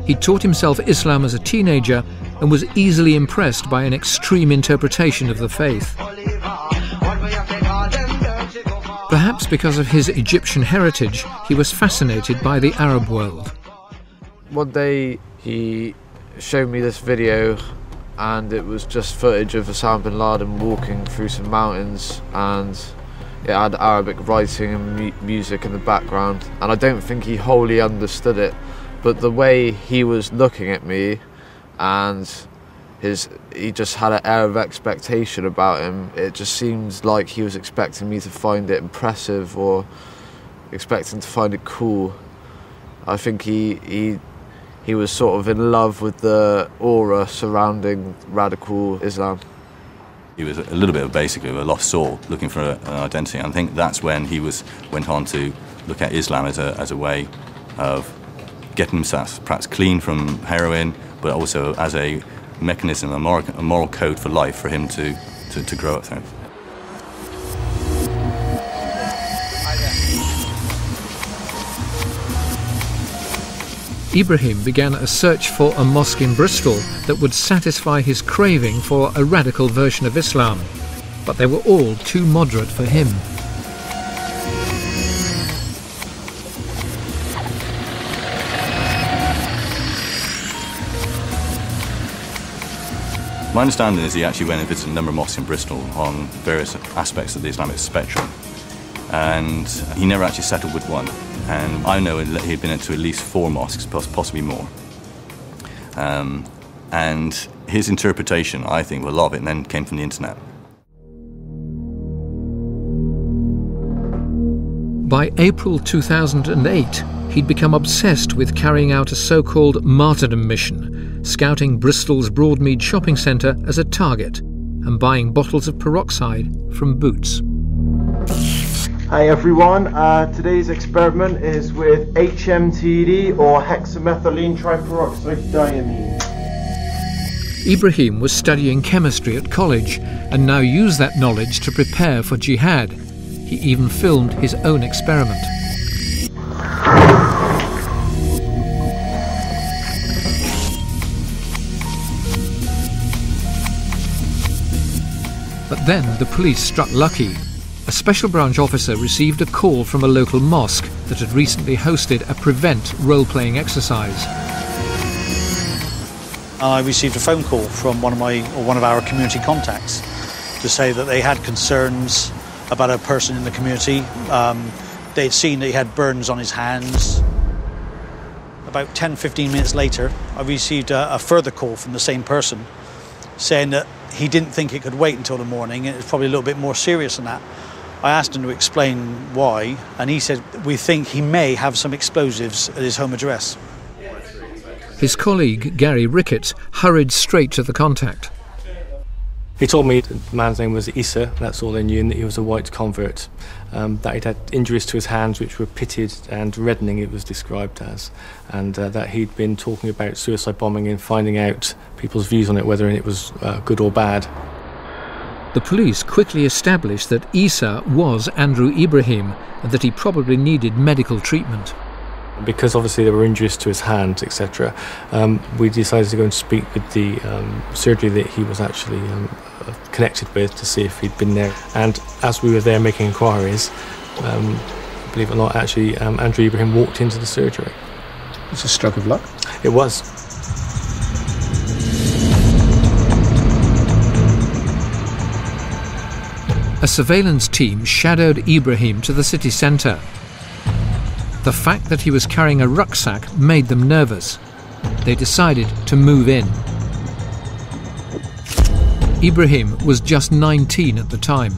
He taught himself Islam as a teenager and was easily impressed by an extreme interpretation of the faith. Perhaps because of his Egyptian heritage, he was fascinated by the Arab world. One day he showed me this video, and it was just footage of Osama bin Laden walking through some mountains, and it had Arabic writing and music in the background, and I don't think he wholly understood it, but the way he was looking at me, and he just had an air of expectation about him. It just seemed like he was expecting me to find it impressive or expecting to find it cool. I think he was sort of in love with the aura surrounding radical Islam. He was a little bit of basically a lost soul looking for an identity. And I think that's when he went on to look at Islam as a way of getting himself perhaps clean from heroin, but also as a mechanism, a moral code for life for him to grow up through. Ibrahim began a search for a mosque in Bristol that would satisfy his craving for a radical version of Islam, but they were all too moderate for him. My understanding is he actually went and visited a number of mosques in Bristol on various aspects of the Islamic spectrum, and he never actually settled with one. And I know he'd been into at least 4 mosques, possibly more. And his interpretation, I think, of a lot of it then came from the internet. By April 2008, he'd become obsessed with carrying out a so-called martyrdom mission, scouting Bristol's Broadmead shopping centre as a target and buying bottles of peroxide from Boots. Hi everyone, today's experiment is with HMTD or hexamethylene triperoxide diamine. Ibrahim was studying chemistry at college and now used that knowledge to prepare for Jihad. He even filmed his own experiment. But then the police struck lucky. A special branch officer received a call from a local mosque that had recently hosted a prevent role-playing exercise. I received a phone call from one of our community contacts to say that they had concerns about a person in the community. They'd seen that he had burns on his hands. About 10-15 minutes later, I received a further call from the same person saying that he didn't think it could wait until the morning, and it was probably a little bit more serious than that. I asked him to explain why, and he said, "We think he may have some explosives at his home address." His colleague, Gary Ricketts, hurried straight to the contact. He told me the man's name was Issa, that's all they knew, and that he was a white convert, that he'd had injuries to his hands which were pitted and reddening, it was described as, and that he'd been talking about suicide bombing and finding out people's views on it, whether it was good or bad. The police quickly established that Issa was Andrew Ibrahim and that he probably needed medical treatment. Because obviously there were injuries to his hands, etc., we decided to go and speak with the surgery that he was actually connected with to see if he'd been there. And as we were there making inquiries, believe it or not, actually Andrew Ibrahim walked into the surgery. It's a stroke of luck. It was. A surveillance team shadowed Ibrahim to the city centre. The fact that he was carrying a rucksack made them nervous. They decided to move in. Ibrahim was just 19 at the time.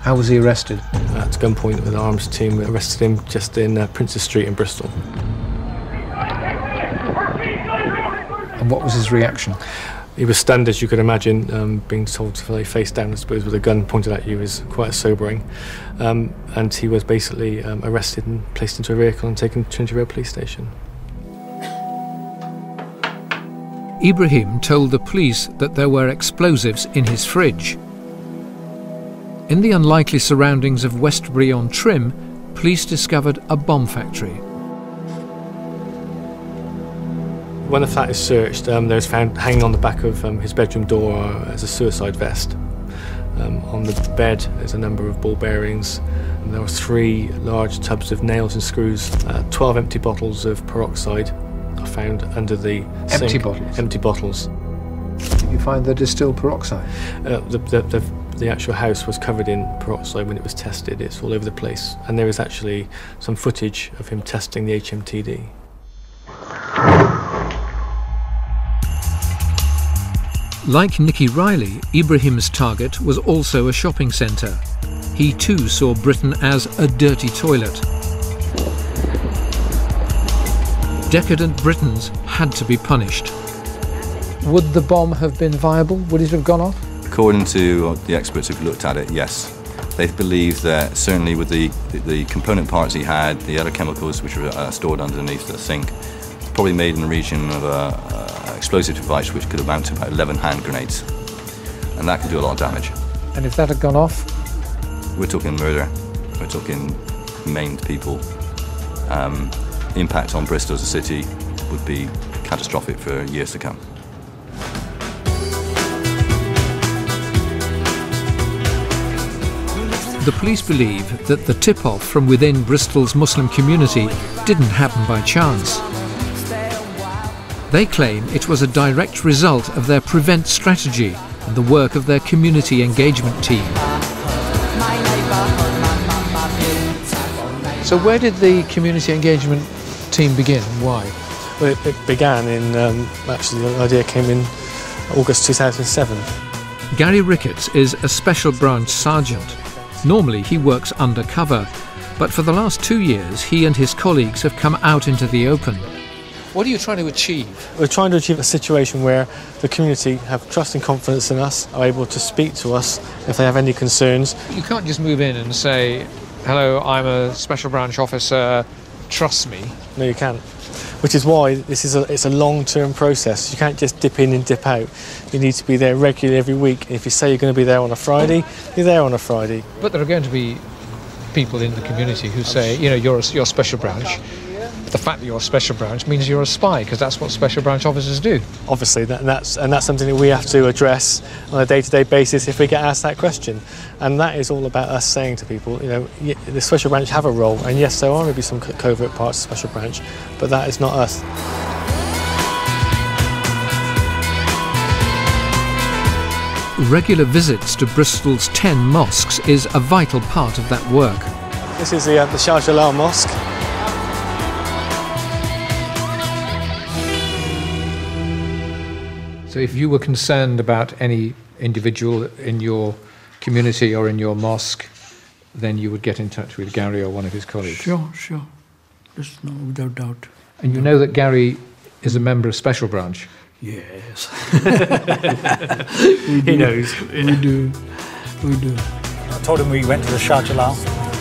How was he arrested? At gunpoint with an arms team, we arrested him just in Princes Street in Bristol. And what was his reaction? He was stunned, as you could imagine. Being told to lay face down, I suppose, with a gun pointed at you is quite sobering. And he was basically arrested and placed into a vehicle and taken to Trinity Road Police Station. Ibrahim told the police that there were explosives in his fridge. In the unlikely surroundings of Westbury-on-Trim, police discovered a bomb factory. When the flat is searched, there is found hanging on the back of his bedroom door as a suicide vest. On the bed there's a number of ball bearings. There were 3 large tubs of nails and screws. 12 empty bottles of peroxide are found under the sink. Empty bottles? Empty bottles. Did you find the distilled peroxide? The actual house was covered in peroxide when it was tested. It's all over the place. And there is actually some footage of him testing the HMTD. Like Nicky Riley, Ibrahim's target was also a shopping centre. He too saw Britain as a dirty toilet. Decadent Britons had to be punished. Would the bomb have been viable? Would it have gone off? According to the experts who've looked at it, yes. They believe that certainly with the component parts he had, the other chemicals which were stored underneath the sink, probably made in the region of an explosive device which could amount to about 11 hand grenades. And that could do a lot of damage. And if that had gone off? We're talking murder, we're talking maimed people. Impact on Bristol as a city would be catastrophic for years to come. The police believe that the tip-off from within Bristol's Muslim community didn't happen by chance. They claim it was a direct result of their prevent strategy and the work of their community engagement team. So where did the community engagement team begin and why? Well, it began in, actually the idea came in August 2007. Gary Ricketts is a special branch sergeant. Normally he works undercover, but for the last 2 years he and his colleagues have come out into the open. What are you trying to achieve? We're trying to achieve a situation where the community have trust and confidence in us, are able to speak to us if they have any concerns. You can't just move in and say, hello, I'm a special branch officer, trust me. No, you can't. Which is why it's a long-term process. You can't just dip in and dip out. You need to be there regularly every week. If you say you're going to be there on a Friday, you're there on a Friday. But there are going to be people in the community who say, you know, you're a special branch. The fact that you're a special branch means you're a spy, because that's what special branch officers do. Obviously, that's something that we have to address on a day-to-day basis if we get asked that question. And that is all about us saying to people, you know, the special branch have a role, and yes, there are maybe some covert parts of special branch, but that is not us. Regular visits to Bristol's 10 mosques is a vital part of that work. This is the Shah Jalal Mosque. So if you were concerned about any individual in your community or in your mosque, then you would get in touch with Gary or one of his colleagues? Sure. There's no without doubt. And you know that Gary is a member of Special Branch? Yes. He knows. We do. I told him we went to the Shah Jalal.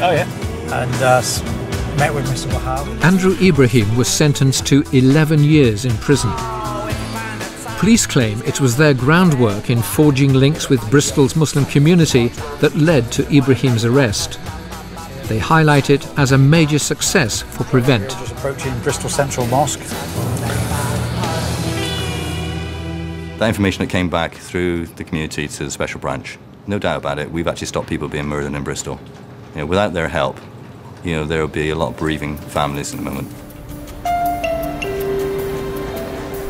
Oh yeah. And met with Mr. Wahab. Andrew Ibrahim was sentenced to 11 years in prison. Police claim it was their groundwork in forging links with Bristol's Muslim community that led to Ibrahim's arrest. They highlight it as a major success for Prevent. Just approaching Bristol Central Mosque. That information that came back through the community to the special branch, no doubt about it, we've actually stopped people being murdered in Bristol. You know, without their help, you know, there will be a lot of bereaving families at the moment.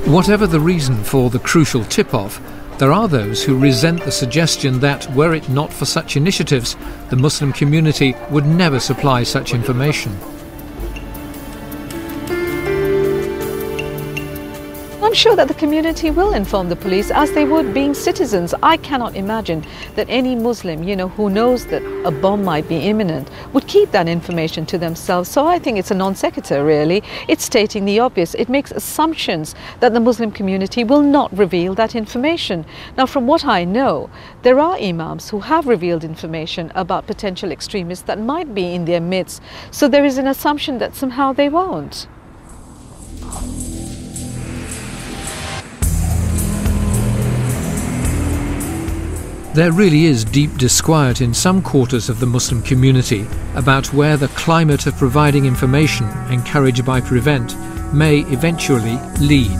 Whatever the reason for the crucial tip-off, there are those who resent the suggestion that, were it not for such initiatives, the Muslim community would never supply such information. I'm sure that the community will inform the police as they would being citizens. I cannot imagine that any Muslim, you know, who knows that a bomb might be imminent would keep that information to themselves. So I think it's a non sequitur, really. It's stating the obvious. It makes assumptions that the Muslim community will not reveal that information. Now, from what I know, there are imams who have revealed information about potential extremists that might be in their midst. So there is an assumption that somehow they won't. There really is deep disquiet in some quarters of the Muslim community about where the climate of providing information encouraged by Prevent may eventually lead.